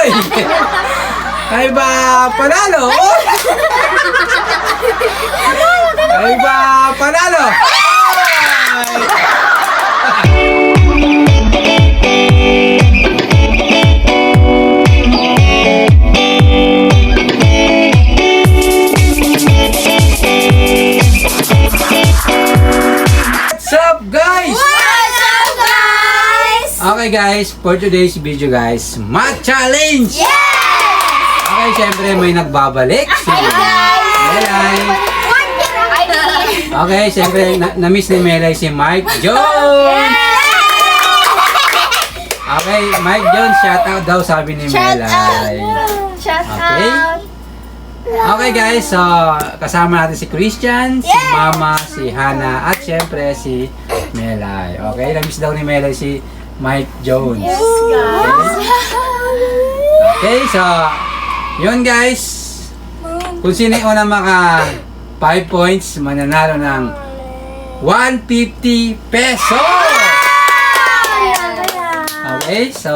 Oy! Ay ba panalo? Ay ba panalo? What's up, guys? Okay guys, for today's video guys, Math Challenge! Okay, syempre may nagbabalik si Melay. Okay, syempre na-miss ni Melay si Mike Jones. Okay, Mike Jones, shout out daw sabi ni Melay. Okay. Okay guys, so kasama natin si Christian, si Mama, si Hannah, at syempre si Melay. Okay, na-miss daw ni Melay si Mike Jones. Okay, so yun guys. Kung sino yung unang maka 5 points, mananalo ng 150 pesos. Okay, so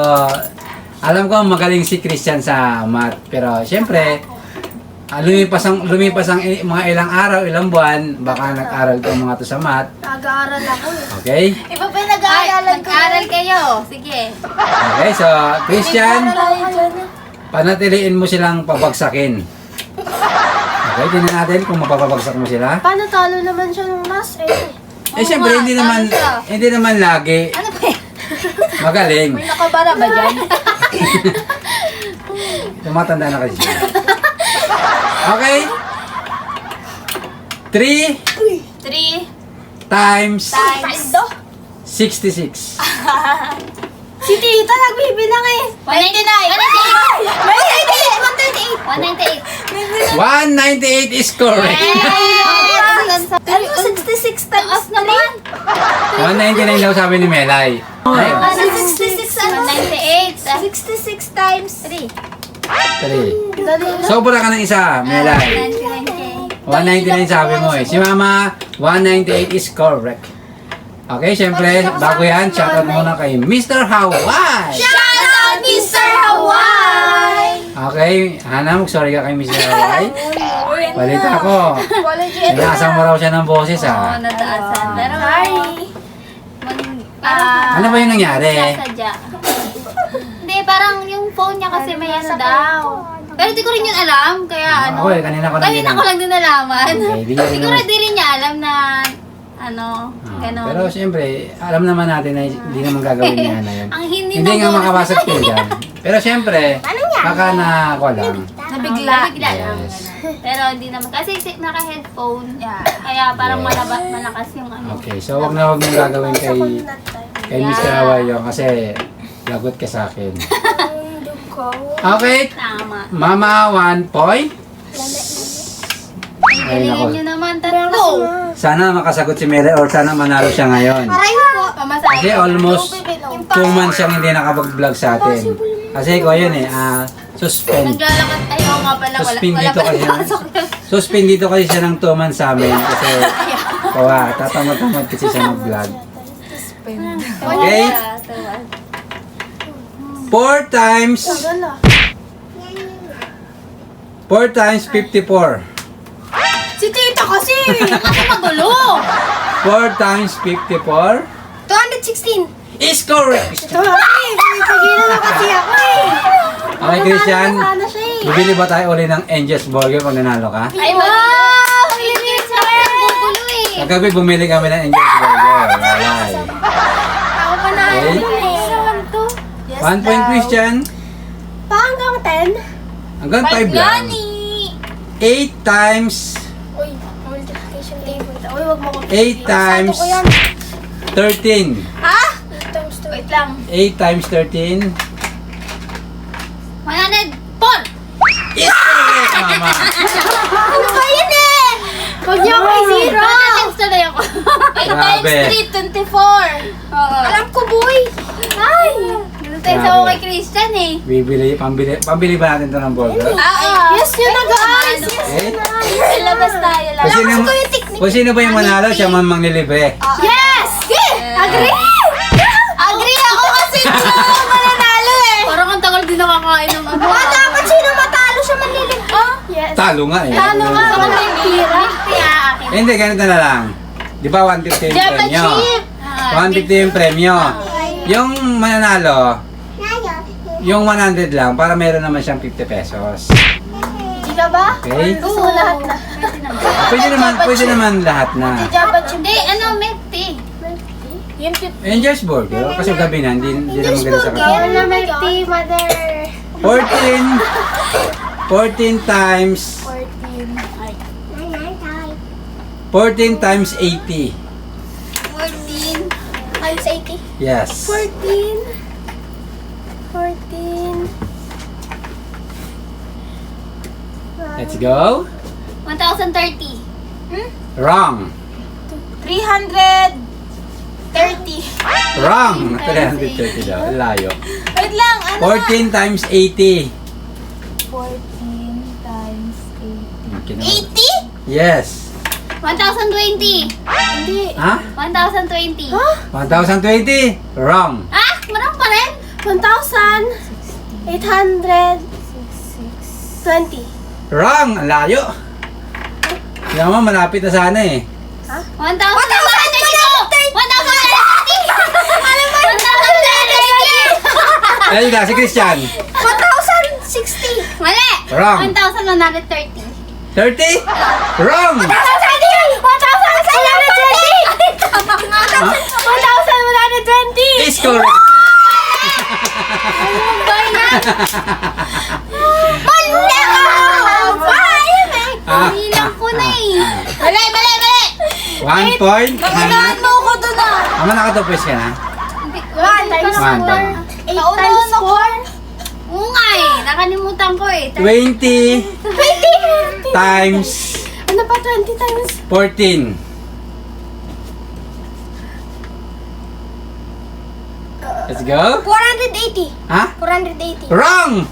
alam ko magaling si Christian sa math, pero syempre lumipas ang mga ilang araw, ilang buwan, baka nag-aral ko mga to sa math. Nag-aaral ako. Okay? Iba pa yung nag-aaralan ko. Nag-aaral kayo. Sige. Okay, so Christian, panatiliin mo silang pabagsakin. Okay, tingnan natin kung mapapabagsak mo sila. Paano talo naman siya nung last eh? Eh syempre hindi naman lagi Ano ba yan? magaling. May nakabara ba dyan? Tumatanda na kasi siya. Okay. 3 3 times times 66. Si Tita nagbibilang eh. 199. 198 is correct. Ano 66 times naman. 199 daw sabi ni Melay. Ay, 66 ano? 198. 66 times 3. 3. Sobra ka ng isa, Melay. 199 sabi mo eh. Si Mama, 198 is correct. Okay, syempre, bago yan, shoutout muna kay Mr. Hawaii. Shout out Mr. Hawaii! Okay, Hannah, mag-sorry ka kay Mr. Hawaii. Balita ko. Apology. Inaasan mo raw siya ng boses Oo, ha. nataasan. Pero Sorry. Ano ba yung nangyari? Sadya. Hindi, parang yung phone niya kasi may ano daw. Pero di ko rin yun alam, kaya ano. Ako eh, kanina ko lang Kanina ko lang din nalaman. Okay, di ko rin Siguro naman- di rin niya alam na ano, gano'n. Pero siyempre, alam naman natin na hindi naman gagawin niya na yun. Ang hindi Hindi nga na makabasag pinggan. Pero siyempre, baka na ako lang. nabigla lang. Yes. Ganun. Pero hindi naman. Kasi naka-headphone. Kaya parang Yes. malakas yung ano. Okay, so wag na wag mong gagawin kay Mr. Hawaii yun kasi lagot ka sa akin. Okay, Tama. Mama, 1 point. Ay, Galingan nako. nyo naman, tatlo. Sana makasagot si Mary or sana manalo siya ngayon. Aray po. Pamasahe. Kasi almost 2 months siyang hindi nakapag-vlog sa atin. Kasi ko yun eh, suspend. Naglalakad. Ayaw nga pala. Suspend Wala dito pa kasi pasok. Suspend dito kasi siya ng 2 months sa amin kasi tatamad-tamad kasi siya mag-vlog. Okay? 4 times 54. Si Tita kasi. Kasi magulo. 4 times 54 216. is correct. Sorry. Pigilan na kasi ako eh. Okay, Christian. Sana siya eh. Bibili ba tayo uli ng Angel's Burger pag nanalo ka? Ay, wow! Linis na yan. Gugulo eh. Kagabi bumili kami ng Angel's Burger. Walay. Ako pa na. Okay. Saan to? 1 point, Christian. Pa hanggang 10? Hanggang 5 lang. 8 times Uy, multiplication table. Uy, wag mo ko. 8 times Ko yan. 13. Ha? 8 times 2. Wait lang. 8 times 13 104. is correct, Mama. Ano ba yun eh? Huwag niyo ako i-zero. Times tuloy ako. 8 times Grabe. 3, 24. Oo. Alam ko, boy. Ay. Ganun tayo sa Grabe. kay Christian eh. Pambili ba natin to ng burger? Yes, yun na guys. Yes, Okay? Ay, labas tayo. Kung sino, ko yung technique. kung sino ba yung manalo, siya man manglilibre. Yes! Agree! Agree ako kasi hindi ako mananalo eh. Parang ang tagal din ako nakakain ng ano. dapat sino matalo siya manlilig. Yes. Talo nga eh. Talo nga sa tira. Eh, hindi, ganito na lang. Di ba 150 yung premyo? 150 yung premyo. Yung mananalo, yung 100 lang para meron naman siyang 50 pesos. Di ka ba? Okay? Gusto ko lahat na. Pwede naman lahat na. Java chip. Hindi, ano, milk tea. Yung tip. Enjoy's Burger. Kasi gabi na, hindi naman ganun sa Gawin kapatid. na milk tea, mother. 14 times 14 times 80. 14. Times 80. Yes. 14. Let's go. 1,030. Wrong. 330. Wrong. 330 daw. Layo. Wait lang, ano? 14 times 80. 14 times 80? 80? Yes. 1,020. Hindi. Ha? 1,020. Ha? 1,020. Wrong. Ah, marami pa rin. 1,820. Wrong. Ang layo. Yan mo, malapit na sana eh. 1,032. 1,032. Ayun na, si Christian. 1,060. Mali. Wrong. 1,130. 30? Wrong. 1,120. 1,120. Is correct. Bilang ko na eh. Mali. 1 point. Hana. Ano ko doon na? Ama, nakatupis ka na? 1 times One, 4. tama. 8 times 4. Oo nga eh. Nakalimutan ko eh. 20 20. times Ano pa 20 times? 14. Let's go. 480. Ha? 480. Wrong.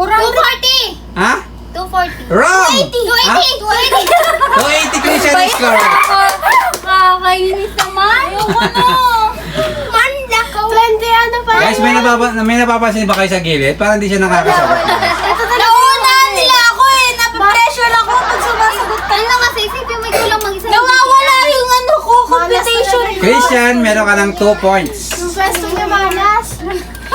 240. Ha? 240. Wrong. 280. 280 Christian is correct. Kakainis naman. Manda ko. 20 ano pa? Guys, may napapansin ba kayo sa gilid? Parang hindi siya nakakasagot. Nauna nila ako eh. Napapressure ako pag sumasagot ka. Ano kasi, isipin mo ikaw lang mag-isa. Nawawala yung ano ko, computation. Christian, meron ka ng 2 points. Yung pwesto niya malas.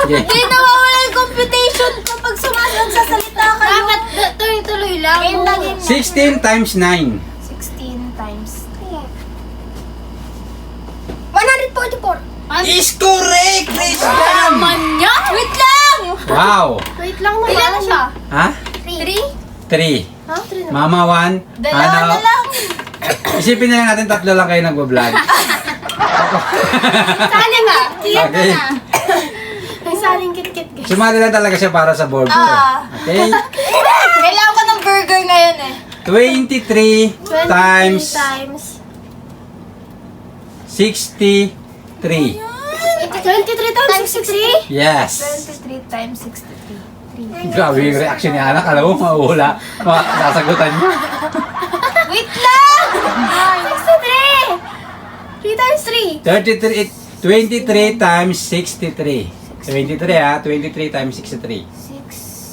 Okay. Hindi nawawala yung computation ko pag sumasagot sa salita kayo. Dapat tuloy-tuloy lang. 16 times 9. 16 times 144. Is correct, Christian! Manya? Wait lang! Wow. Wait lang naman. Ilan na siya? Ha? 3? 3. Ha? 3 na. Mama 1. Dalawa na lang. Isipin na lang natin tatlo lang kayo nagbablog. Saan nga? Okay. May saling kit-kit guys. Sumali lang talaga siya para sa board ko. Okay? Kailangan ko ng burger ngayon eh. 23 times times 63. 23 times 63? Yes. 23 times 63. Grabe yung reaction ni anak. Alam mo, mauhula. Sasagutan niya. Wait lang! 63! 3 times 3. 23 times 63. 23 ha? 23 times 63.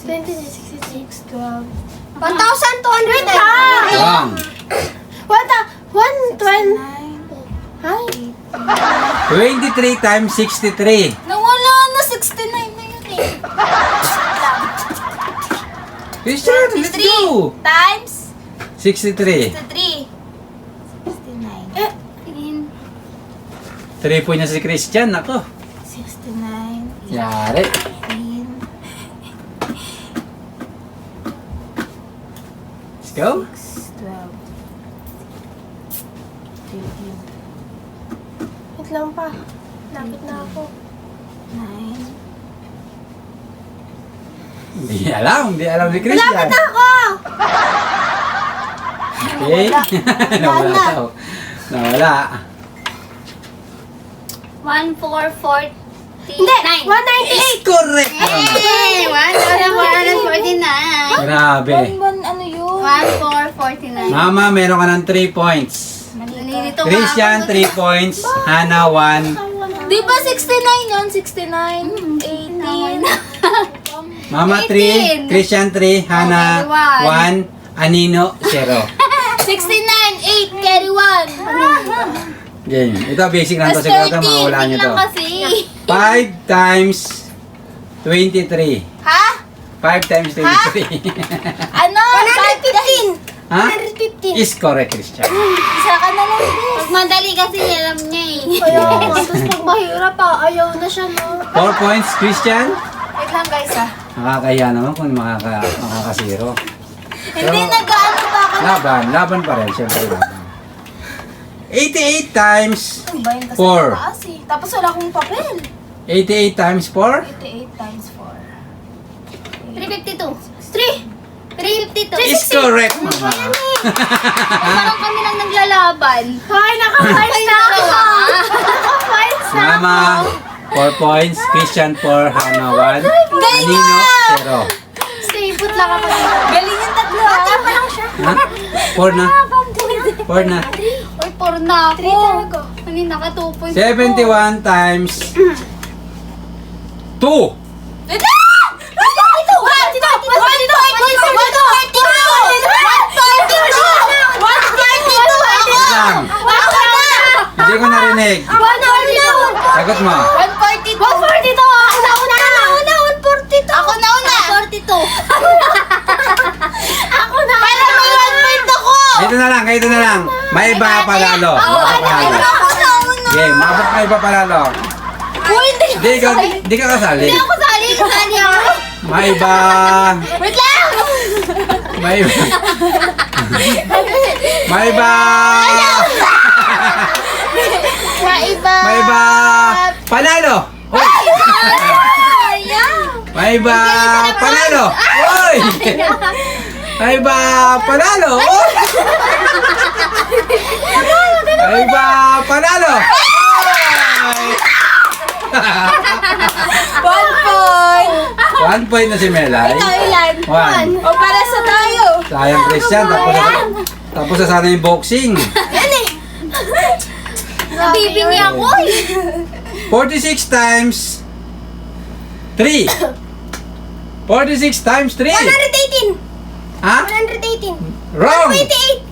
23, 66, 12. 1,200 lang! Wrong. 120. Ay. 23 times 63. Nawala na 69 na yun eh. Christian, let's go! Times 63. 63. 69. 3 point na si Christian. Ako. 69. Yari. 18. Let's go. 12. 15. Wait lang pa. Lapit na ako. 9. Hindi alam ni Christian. Lapit na ako! Okay. Nawala daw. Nawala. 1,449. Hindi! 198! Correct! Hey! 1,449. Grabe. Ano yun? 1,449. Mama, meron ka ng 3 points. Nalilito nga Christian, ako. 3 points. Hana, 1. Di ba 69 yun? 69, 18. Mama 3, 18. Christian 3, Hana Okay, 1, Anino 0. 69, 8, carry 1. Game. Ito basic lang to. Plus Siguro 30, mawala nyo to. lang kasi. 5 times 23. Ha? 5 times 23. Ano? 115. Ha? 115. Is correct, Christian. Isa ka na lang, please. Pag madali kasi, alam niya eh. Kaya nga, tapos pag mahirap ayaw na siya, no? 4 points, Christian. Wait lang, guys, Nakakahiya naman kung makakasiro. Hindi, nag-ano pa ako. Laban pa rin, syempre laban. 88 times Ang bayan kasi 4. mataas eh. Tapos wala akong papel. 88 times 4. 88 times 4. 352. 352. Is correct, mama. Parang kami lang naglalaban. Hoy, naka-files na ako. Naka-files na ako. Mama, 4 points. Christian 4, Hana 1. Anino 0. Stable lang ako. Galing yung tatlo. Bata pa lang siya. Ha? 4 na. 4 na. Uy, 4 na ako. 3 talaga. Hindi naka 2 points. 71 times 2. Lang. Hindi ko narinig. Sagot mo. 142. Ako nauna. 142. Ako nauna. 42. Ako na. Para may 1 point ako. Ito na lang, ito na lang. May iba palalo. Ako nauna. Game, mabot may iba palalo. Uy, Hindi ka kasali. Hindi ako sali. Sali ako. May iba. Wait lang. May iba. May iba. Maiba. May iba. Panalo. Uy. May iba. Panalo. Uy. May iba. Panalo. Uy. May iba. Panalo. Uy. 1 1 point. point na si Melay. Ikaw ilan? 1. O para sa tayo. Sayang Christian. Tapos na sana yung boxing. Yan eh. Nabibingi ako eh. 46 times 3. 46 times 3. 118. Ha? 118. Wrong. 28.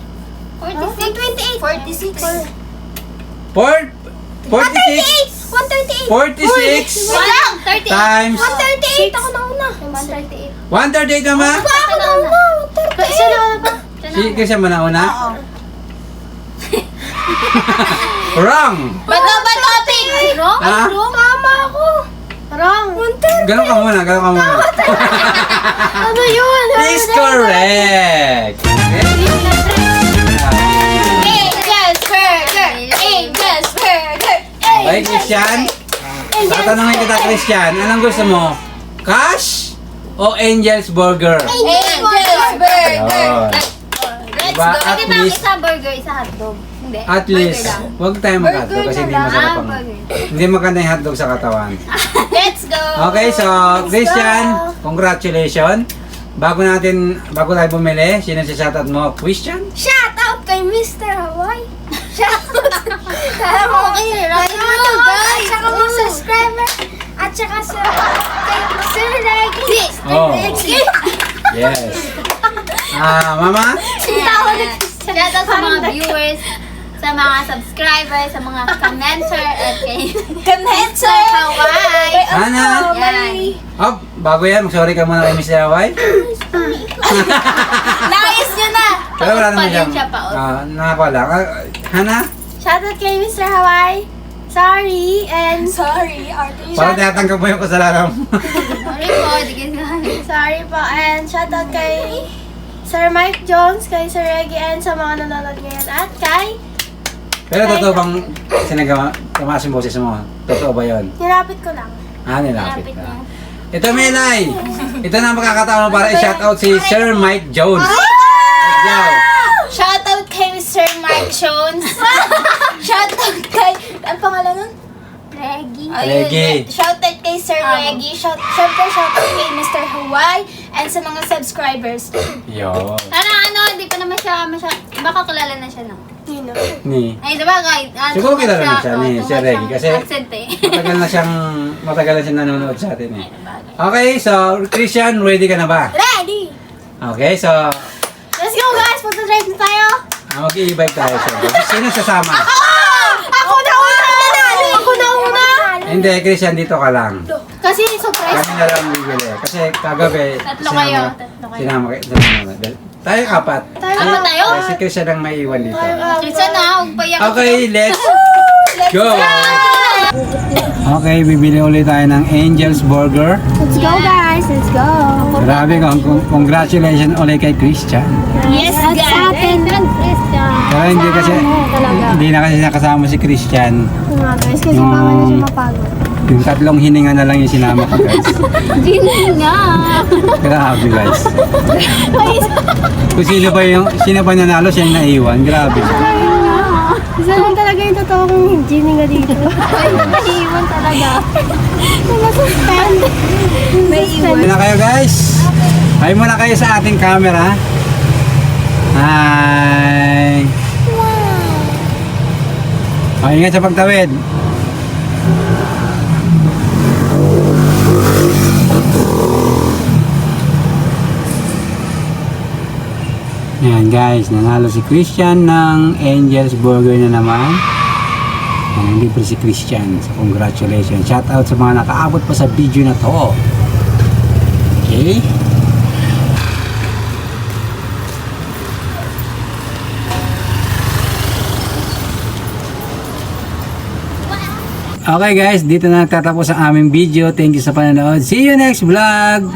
46. 46. 46. 138. 46 Wait lang. 38. times 138. Ako nauna. 138. 138 mama. Ako nauna. 138. Siya na ba? Kasi mo na una? Wrong. Bato ba topic? Wrong? Ha? Mama ako. Wrong. 130. Ganun ka muna, ganun ka muna. Ano yun? Is correct. Angel's Burger. Angel's Burger. Okay, Christian. Tatanungin kita, Christian. Anong gusto mo? Cash o Angel's Burger? Angel's Burger. Ayun. Let's Diba? go. At Pwede ba least, isa burger, isa hotdog? Hindi. at least, huwag tayo mag-hotdog kasi hindi masarap ang... Hindi maganda yung hotdog sa katawan. Let's go. Okay, so Christian, congratulations. Bago tayo bumili, sino si shoutout mo? Christian? Shout out kay Mr. Hawaii. Shout out. Okay, right now, guys. At saka mga subscriber. At saka kay Sir Reggie. Oh. Yes. Mama? Shoutout sa mga viewers, sa mga subscribers, sa mga commenter, at kay Condenser. Hawaii. Hana? Yan. Oh, bago yan, sorry ka muna kay Mr. Hawaii. Nais nyo na. Pero wala naman Paus pa din siyang... siya, paus. Nakapala. Hana? Shout out kay Mr. Hawaii. Sorry and... Sorry, Arte. Parang tinatanggap mo yung kasalanan mo. Sorry po, di kasi Sorry po. And shout out kay Sir Mike Jones, kay Sir Reggie, and sa mga nanonood ngayon. At kay... Pero totoo bang tumaas yung boses mo? Totoo ba yun? Nilapit ko lang. Nilapit Lapit ka. na. Ito, Melay. Ito na ang makakataon mo para i-shoutout si Sir Mike Jones. Let's go. Shout out kay Mr. Mike Jones. Shout out kay... Ang pangalan nun? Reggie. Reggie. Shout out kay Sir Reggie. Siyempre shout out kay Mr. Hawaii. and sa mga subscribers. Yo. Sana ano, hindi pa naman siya baka kilala na siya, no? Yun o. Ni. Ay, diba, guys? Siguro kilala na siya ni Sir Reggie kasi Absent eh. matagal na siyang nanonood sa atin eh. Okay, so Christian, ready ka na ba? Ready! Okay, so Let's go guys! Punta-drive na tayo! mag-i-bike tayo siya. Sino sasama? Ako na una! Ako na una! Hindi, Christian, dito ka lang. Kasi surprise. Kami na lang bibili. Kasi kagabi, Tatlo kayo. sinama tayo apat. Apat tayo? Si Christian ang may iwan dito. Lisa na, huwag payak. Okay, let's go! Okay, bibili ulit tayo ng Angel's Burger. Let's go guys! Let's go! Grabe, congratulations ulit kay Christian. Yes guys! Pero hindi kasi, hindi na kasi nakasama si Christian. Nga guys, kasi Yung- baka na siya mapagod. Yung tatlong hininga na lang yung sinama ko, guys. Gini nga. Grabe, guys. Kung sino pa nanalo, siya yung naiwan. Grabe. Isa lang talaga yung totoong Genie nga dito. Naiiwan talaga. Nasuspend. Hi na kayo, guys. Hi muna kayo sa ating camera. Hi. Oh, ingat sa pagtawid. Ayan guys, nanalo si Christian ng Angel's Burger na naman. Ayan, libre si Christian. So congratulations. Shout out sa mga nakaabot pa sa video na to. Okay? Okay guys, dito na nagtatapos ang aming video. Thank you sa panonood. See you next vlog!